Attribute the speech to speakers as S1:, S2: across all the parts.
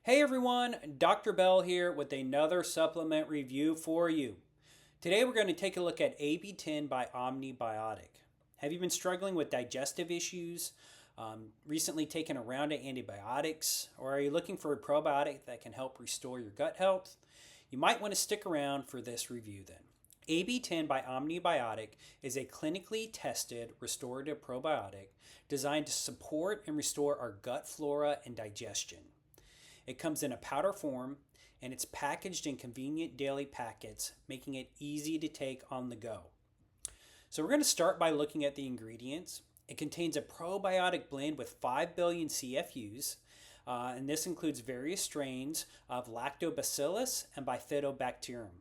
S1: Hey everyone, Dr. Bell here with another supplement review for you. Today we're going to take a look at AB-10 by Omni Biotic. Have you been struggling with digestive issues, recently taken a round of antibiotics, or are you looking for a probiotic that can help restore your gut health? You might want to stick around for this review then. AB-10 by Omni Biotic is a clinically tested restorative probiotic designed to support and restore our gut flora and digestion. It comes in a powder form and it's packaged in convenient daily packets, making it easy to take on the go. So we're going to start by looking at the ingredients. It contains a probiotic blend with 5 billion CFUs, and this includes various strains of lactobacillus and bifidobacterium.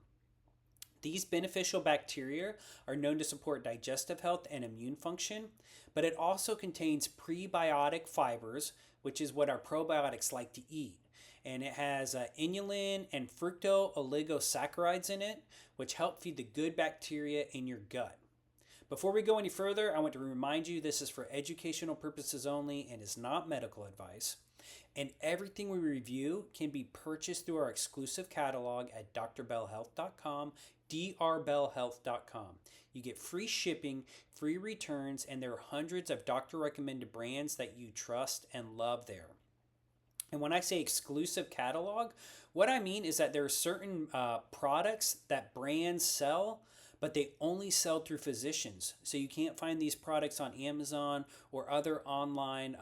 S1: These beneficial bacteria are known to support digestive health and immune function, but it also contains prebiotic fibers, which is what our probiotics like to eat. And it has inulin and fructooligosaccharides in it, which help feed the good bacteria in your gut. Before we go any further, I want to remind you this is for educational purposes only and is not medical advice. And everything we review can be purchased through our exclusive catalog at drbellhealth.com, drbellhealth.com. You get free shipping, free returns, and there are hundreds of doctor-recommended brands that you trust and love there. And when I say exclusive catalog, what I mean is that there are certain products that brands sell, but they only sell through physicians. So you can't find these products on Amazon or other online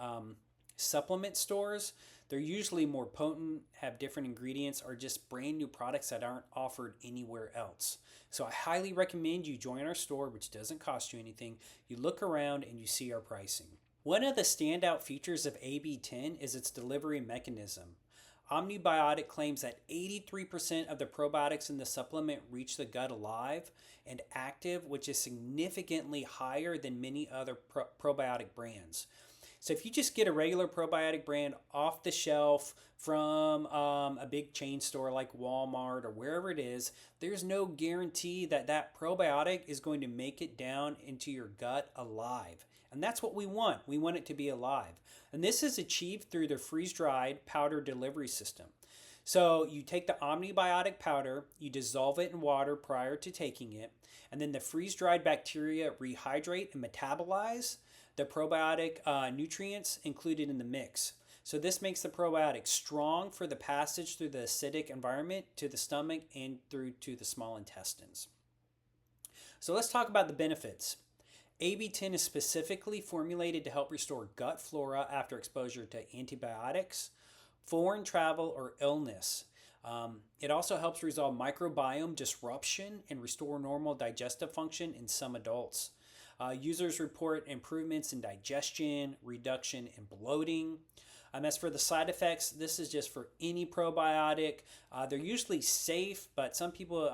S1: supplement stores. They're usually more potent, have different ingredients, or just brand new products that aren't offered anywhere else. So I highly recommend you join our store, which doesn't cost you anything. You look around and you see our pricing. One of the standout features of AB-10 is its delivery mechanism. Omni Biotic claims that 83% of the probiotics in the supplement reach the gut alive and active, which is significantly higher than many other probiotic brands. So if you just get a regular probiotic brand off the shelf from a big chain store like Walmart or wherever it is, there's no guarantee that that probiotic is going to make it down into your gut alive. And that's what we want. We want it to be alive. And this is achieved through the freeze-dried powder delivery system. So you take the Omni Biotic powder, you dissolve it in water prior to taking it, and then the freeze-dried bacteria rehydrate and metabolize the probiotic nutrients included in the mix. So this makes the probiotic strong for the passage through the acidic environment to the stomach and through to the small intestines. So let's talk about the benefits. AB-10 is specifically formulated to help restore gut flora after exposure to antibiotics, foreign travel, or illness. It also helps resolve microbiome disruption and restore normal digestive function in some adults. Users report improvements in digestion, reduction in bloating. As for the side effects, this is just for any probiotic. They're usually safe, but some people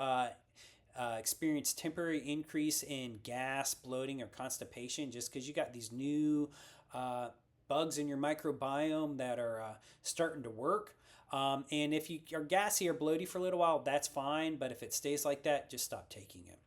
S1: experience temporary increase in gas, bloating, or constipation just because you got these new bugs in your microbiome that are starting to work. And if you are gassy or bloaty for a little while, that's fine. But if it stays like that, just stop taking it.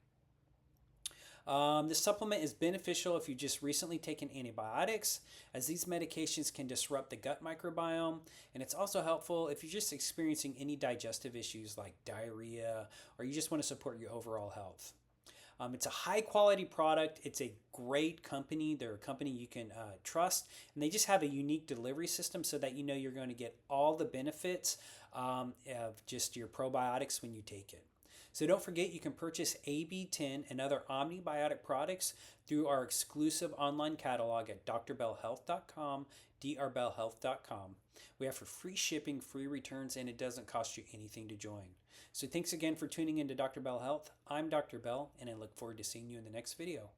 S1: This supplement is beneficial if you just recently taken antibiotics, as these medications can disrupt the gut microbiome, and it's also helpful if you're just experiencing any digestive issues like diarrhea, or you just want to support your overall health. It's a high quality product. It's a great company. They're a company you can trust, and they just have a unique delivery system so that you know you're going to get all the benefits of just your probiotics when you take it. So don't forget you can purchase AB-10 and other Omni Biotic products through our exclusive online catalog at drbellhealth.com, drbellhealth.com. We offer free shipping, free returns, and it doesn't cost you anything to join. So thanks again for tuning in to Dr. Bell Health. I'm Dr. Bell, and I look forward to seeing you in the next video.